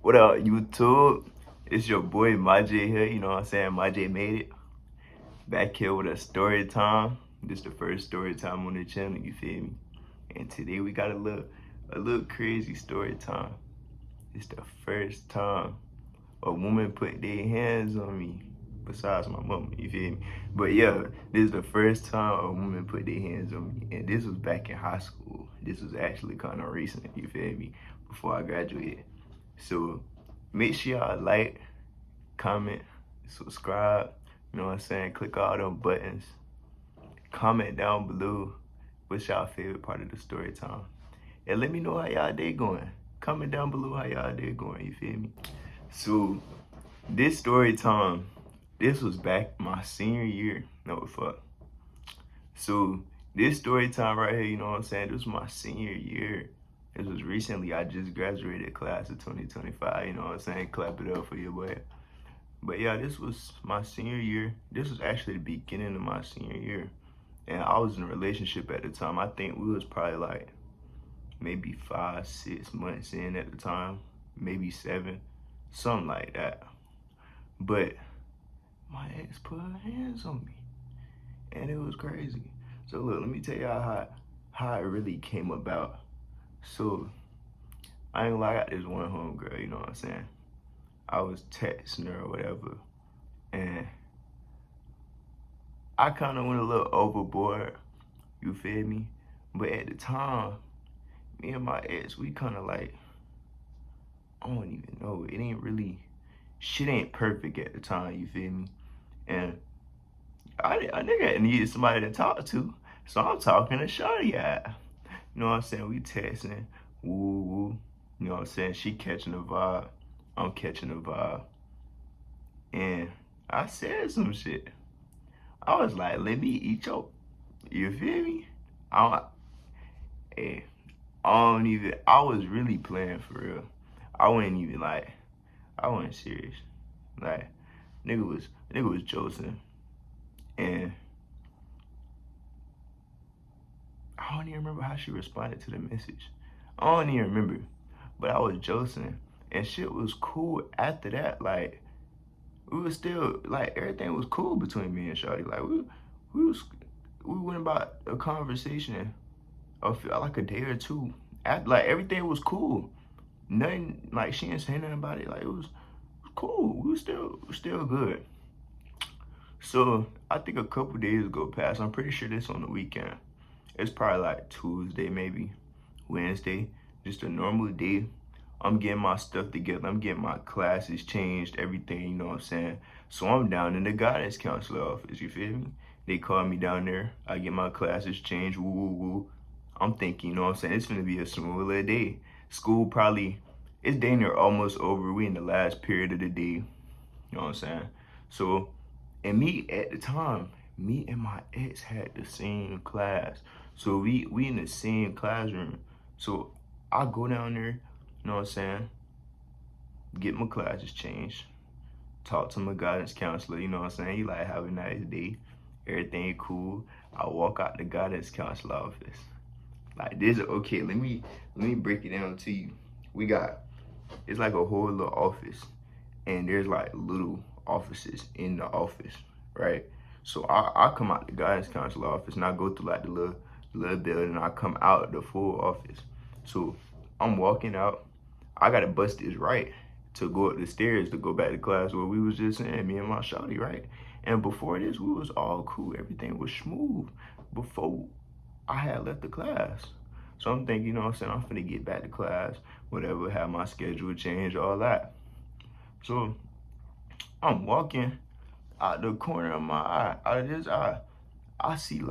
What up, YouTube? It's your boy Majay here, you know what I'm saying? Majay made it. Back here with a story time. This is the first story time on the channel, you feel me? And today we got a little crazy story time. It's the first time a woman put their hands on me, besides my mama, you feel me? But yeah, this is the first time a woman put their hands on me. And this was back in high school. This was actually kind of recent, you feel me? Before I graduated. So make sure y'all like, comment, subscribe, you know what I'm saying? Click all them buttons. Comment down below what's y'all favorite part of the story time. And let me know how y'all day going. Comment down below how y'all day going, you feel me? So this story time, this was back my senior year. No fuck. So this story time right here, you know what I'm saying? This was my senior year. This was recently. I just graduated class of 2025, you know what I'm saying? Clap it up for your boy. But yeah, this was my senior year. This was actually the beginning of my senior year. And I was in a relationship at the time. I think we was probably like maybe 5-6 months in at the time, maybe 7, something like that. But my ex put her hands on me, and it was crazy. So look, let me tell y'all how it really came about. So I ain't gonna lie, I got this one homegirl, you know what I'm saying? I was texting her or whatever, and I kind of went a little overboard, you feel me? But at the time, me and my ex, we kind of like, I don't even know, it ain't really, shit ain't perfect at the time, you feel me? And I nigga needed somebody to talk to, so I'm talking to shorty at. You know what I'm saying? We texting, woo woo. You know what I'm saying? She catching the vibe, I'm catching the vibe. And I said some shit. I was like, let me eat your, you feel me? Hey, I was really playing for real. I wasn't even like, I wasn't serious. Like, nigga was joking. And I don't even remember how she responded to the message. I don't even remember, but I was joking, and shit was cool after that. Like, we was still, like, everything was cool between me and shawty. Like, we went about a conversation of like a day or two. After, like, everything was cool. Nothing, like, she didn't say nothing about it. Like, it was cool. We was still good. So I think a couple days go past. I'm pretty sure this on the weekend. It's probably like Tuesday, maybe Wednesday, just a normal day. I'm getting my stuff together. I'm getting my classes changed, everything, you know what I'm saying? So I'm down in the guidance counselor office, you feel me? They call me down there. I get my classes changed, woo, woo, woo. I'm thinking, you know what I'm saying? It's gonna be a smooth little day. School probably, it's dang near almost over. We in the last period of the day, you know what I'm saying? So, and me at the time, me and my ex had the same class. So we in the same classroom. So I go down there, you know what I'm saying, get my classes changed, talk to my guidance counselor, you know what I'm saying, he like, have a nice day, everything cool. I walk out the guidance counselor office. Like this, okay, let me break it down to you. It's like a whole little office, and there's like little offices in the office, right? So I come out the guidance counselor office, and I go through like the little building, and I come out the full office. So I'm walking out. I gotta bust this right to go up the stairs to go back to class where we was just in, me and my shawty, right? And before this, we was all cool. Everything was smooth before I had left the class. So I'm thinking, you know what I'm saying, I'm finna get back to class, whatever, have my schedule change, all that. So I'm walking out the corner of my eye, out of this eye, I see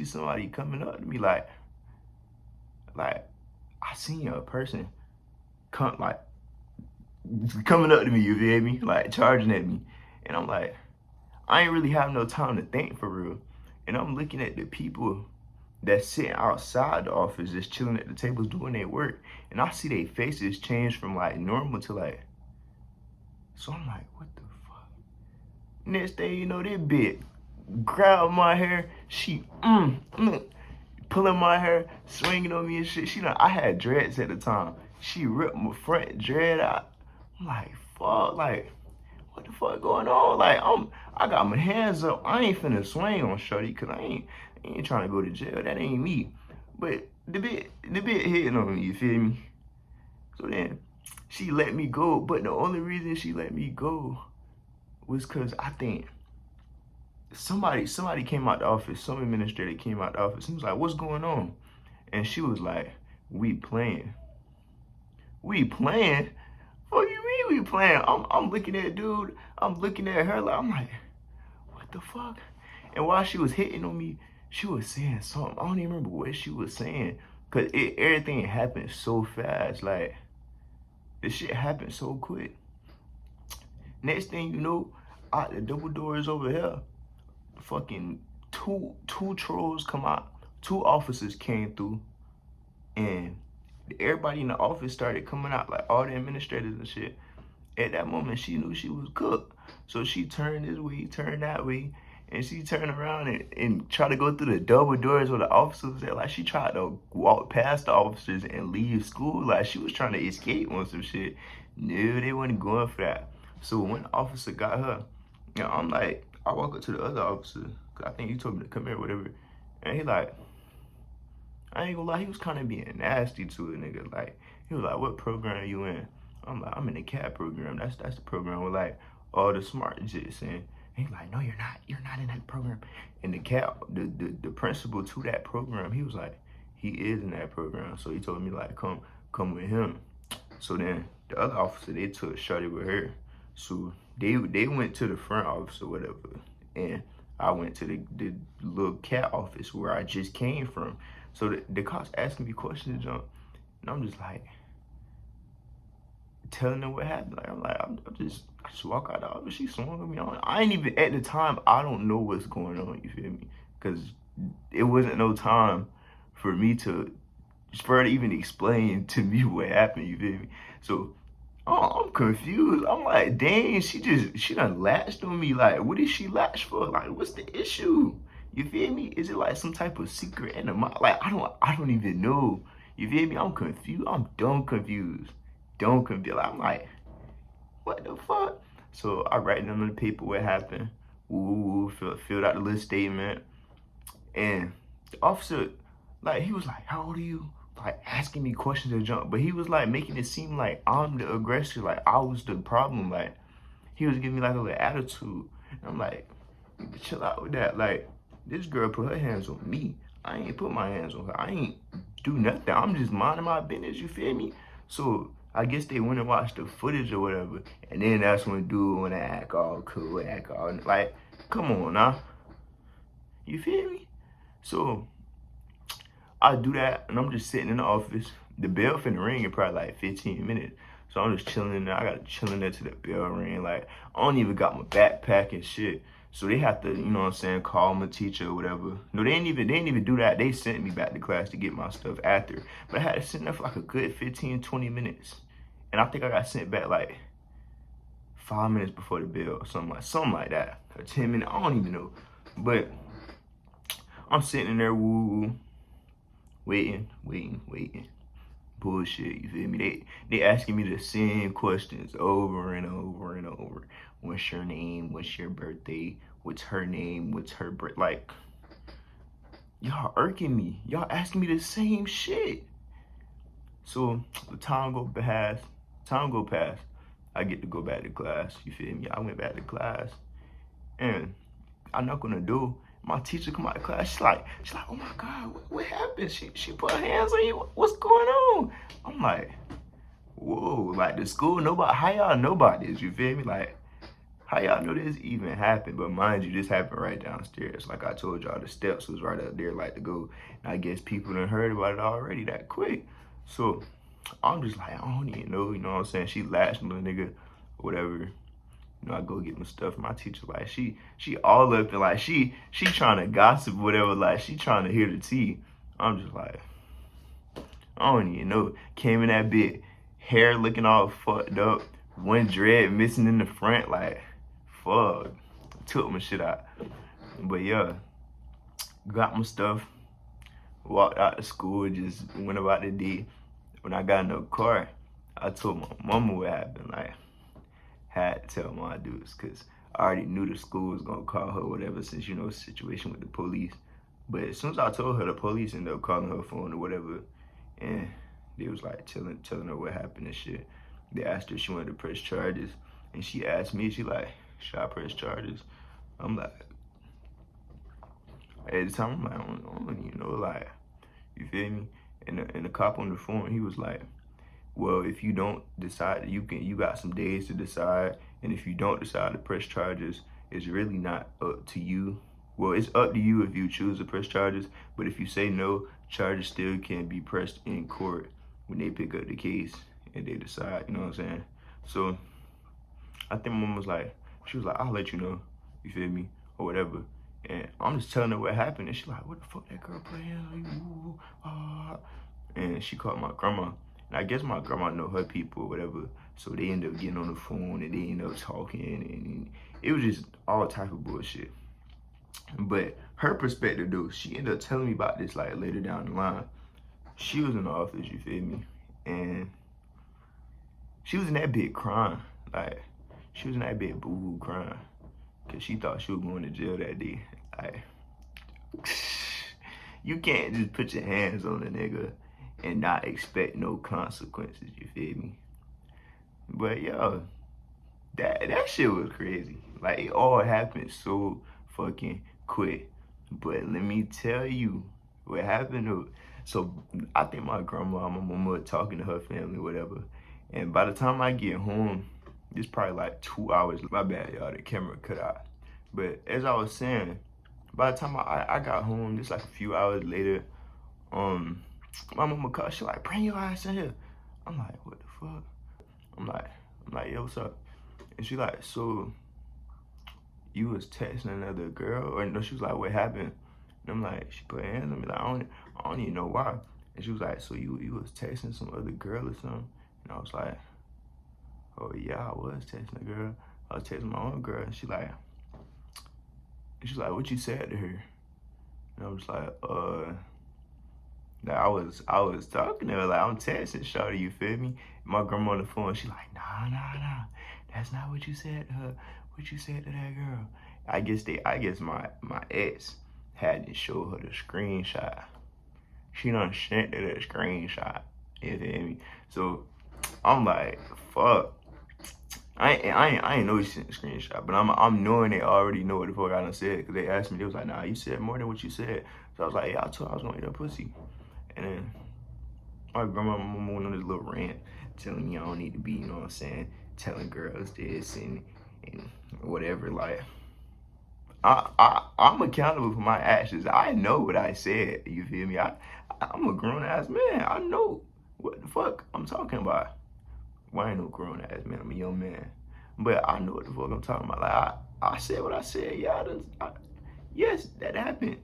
somebody coming up to me like I seen a person coming up to me, you feel me? Like charging at me. And I'm like, I ain't really have no time to think for real. And I'm looking at the people that's sitting outside the office, just chilling at the tables doing their work. And I see their faces change from like normal to like, so I'm like, what the fuck? Next thing you know, this bitch grab my hair, she pulling my hair, swinging on me and shit. I had dreads at the time. She ripped my front dread out. I'm like, fuck, like, what the fuck going on? Like, I got my hands up. I ain't finna swing on shorty, cause I ain't trying to go to jail. That ain't me. But the bit hitting on me, you feel me? So then she let me go, but the only reason she let me go was cause I think somebody came out the office, some administrator came out the office and was like, what's going on? And she was like, we playing. We playing? What do you mean we playing? I'm looking at dude, I'm looking at her like, I'm like, what the fuck? And while she was hitting on me, she was saying something. I don't even remember what she was saying. Cause everything happened so fast. Like, this shit happened so quick. Next thing you know, out the double doors over here, fucking two trolls come out, two officers came through, and everybody in the office started coming out, like all the administrators and shit. At that moment, she knew she was cooked. So she turned this way, turned that way, and she turned around and tried to go through the double doors where the officers was at. Like, she tried to walk past the officers and leave school. Like, she was trying to escape on some shit. No, they wasn't going for that. So when the officer got her, you know, I'm like, I walk up to the other officer, cause I think he told me to come here or whatever. And he like, I ain't gonna lie, he was kind of being nasty to a nigga. Like, he was like, what program are you in? I'm like, I'm in the CAT program. That's the program with like all the smart jits. And he's like, no, you're not. You're not in that program. And the CAT, the principal to that program, he was like, he is in that program. So he told me like, come with him. So then the other officer, they took shorty with her. So they went to the front office or whatever. And I went to the little CAT office where I just came from. So the cops asking me questions, jump, and I'm just like, telling them what happened. Like, I just walk out the office. She swung me on. I ain't even, at the time, I don't know what's going on, you feel me? Because it wasn't no time for me to, for her to even explain to me what happened, you feel me? So, I'm confused. I'm like, dang, she done latched on me. Like, what did she latch for? Like, what's the issue? You feel me? Is it like some type of secret enema? Like, I don't even know. You feel me? I'm confused. I'm dumb confused. Dumb confused. I'm like, what the fuck? So I write down on the paper what happened. Filled out the little statement. And the officer, like, he was like, how old are you? Like, asking me questions to jump. But he was like making it seem like I'm the aggressor. Like, I was the problem. Like, he was giving me like a little attitude. And I'm like, chill out with that. Like, this girl put her hands on me. I ain't put my hands on her. I ain't do nothing. I'm just minding my business, you feel me? So I guess they went and watched the footage or whatever. And then that's when dude wanna act all cool, act all, like, come on now. You feel me? So I do that and I'm just sitting in the office. The bell finna ring in probably like 15 minutes. So I'm just chilling in there. I gotta chill in there till the bell ring. Like, I don't even got my backpack and shit. So they have to, you know what I'm saying, call my teacher or whatever. No, they didn't even do that. They sent me back to class to get my stuff after. But I had to sit there for like a good 15, 20 minutes. And I think I got sent back like 5 minutes before the bell or something like that. Or 10 minutes, I don't even know. But I'm sitting in there, waiting. Bullshit, you feel me? They asking me the same questions over and over and over. What's your name? What's your birthday? What's her name? What's her birth? Like, y'all irking me. Y'all asking me the same shit. So the time go past. I get to go back to class. You feel me? I went back to class, and I knock on the door. My teacher come out of class. She's like, oh my God, what happened? She put her hands on you. What's going on? I'm like, whoa, like the school, nobody, how y'all know about this? You feel me? Like, how y'all know this even happened? But mind you, this happened right downstairs. Like I told y'all, the steps was right up there, like to go. And I guess people done heard about it already that quick. So I'm just like, I don't even know, you know what I'm saying? She latched on the nigga, whatever. You know, I go get my stuff. My teacher, like, she all up and like, she trying to gossip, whatever. Like, she trying to hear the tea. I'm just like, I don't even know. Came in that bit, hair looking all fucked up, one dread missing in the front. Like, fuck, took my shit out. But yeah, got my stuff, walked out to school, just went about the day. when I got in the car, I told my mama what happened. Like, had to tell my dudes, because I already knew the school was gonna call her, whatever, since, you know, the situation with the police. But as soon as I told her, the police ended up calling her phone or whatever, and they was like telling her what happened and shit. They asked her if she wanted to press charges, and she asked me, she like, should I press charges? I'm like, at the time, I'm like, I don't even know, like, you feel me? And the cop on the phone, he was like, well, if you don't decide, you got some days to decide, and if you don't decide to press charges, it's really not up to you. Well, it's up to you if you choose to press charges, but if you say no, charges still can be pressed in court when they pick up the case and they decide, you know what I'm saying? So I think my mom was like, she was like, I'll let you know, you feel me, or whatever. And I'm just telling her what happened, and she's like, what the fuck that girl put in? And she called my grandma. And I guess my grandma know her people or whatever, so they end up getting on the phone and they end up talking, and it was just all type of bullshit. But her perspective though, she ended up telling me about this like later down the line. She was in the office, you feel me? And she was in that bit crying. Like, she was in that bit boo-hoo crying, because she thought she was going to jail that day. Like, you can't just put your hands on a nigga and not expect no consequences, you feel me? But yo, that shit was crazy. Like, it all happened so fucking quick. But let me tell you what happened to, so I think my grandma, my mama talking to her family, whatever. And by the time I get home, it's probably like 2 hours. My bad, y'all, the camera cut out. But as I was saying, by the time I got home, just like a few hours later, my mama called, she like, bring your ass in here. I'm like, what the fuck? I'm like, yo, what's up? And she like, so you was texting another girl? Or no, she was like, what happened? And I'm like, she put her hands on me, like, I don't even know why. And she was like, so you was texting some other girl or something? And I was like, oh yeah, I was texting a girl. I was texting my own girl. And she's like, what you said to her? And I was like, I was talking to her, like, I'm texting shawty, you feel me? My grandma on the phone, she like, nah, that's not what you said to her. What you said to that girl? I guess my ex hadn't showed her the screenshot. She done sent her that screenshot, you feel me? So I'm like, fuck. I ain't know he sent the screenshot, but I'm knowing they already know what the fuck I done said, because they asked me, they was like, nah, you said more than what you said. So I was like, yeah, I told her I was gonna eat her pussy. And then my grandma, my mama went on this little rant telling me I don't need to be, you know what I'm saying, telling girls this and whatever. Like, I'm accountable for my actions. I know what I said, you feel me? I'm a grown ass man. I know what the fuck I'm talking about. Well, I ain't no grown ass man, I'm a young man. But I know what the fuck I'm talking about. Like, I said what I said, yeah, yes, that happened.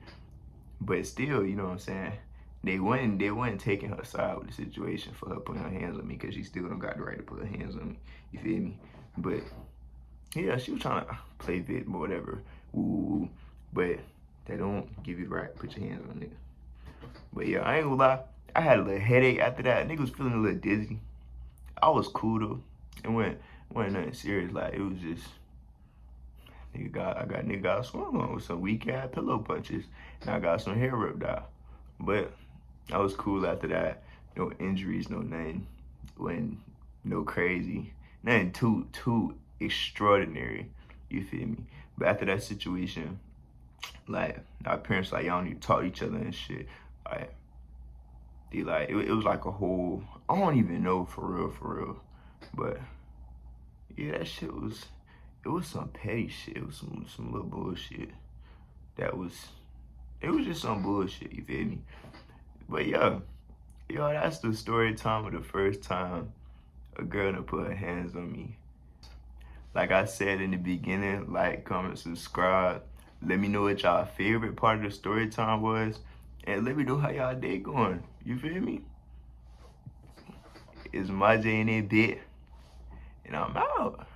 But still, you know what I'm saying? They wasn't taking her side with the situation for her putting her hands on me, because she still don't got the right to put her hands on me. You feel me? But yeah, she was trying to play victim or whatever. Ooh, but they don't give you the right to put your hands on it. But yeah, I ain't gonna lie, I had a little headache after that. Nigga was feeling a little dizzy. I was cool though. It wasn't nothing serious. Like, it was just, nigga got swung on with some weak ass pillow punches, and I got some hair ripped out. But I was cool after that. No injuries, no nothing. Wasn't no crazy. Nothing too extraordinary. You feel me? But after that situation, like, our parents like, y'all don't need to talk to each other and shit. Like, they like, it was like a whole, I don't even know for real. But yeah, that shit was, it was some petty shit. It was some little bullshit. It was just some bullshit, you feel me? But yo, that's the story time of the first time a girl done put her hands on me. Like I said in the beginning, like, comment, subscribe. Let me know what y'all favorite part of the story time was, and let me know how y'all day going. You feel me? It's my J in that bit, and I'm out.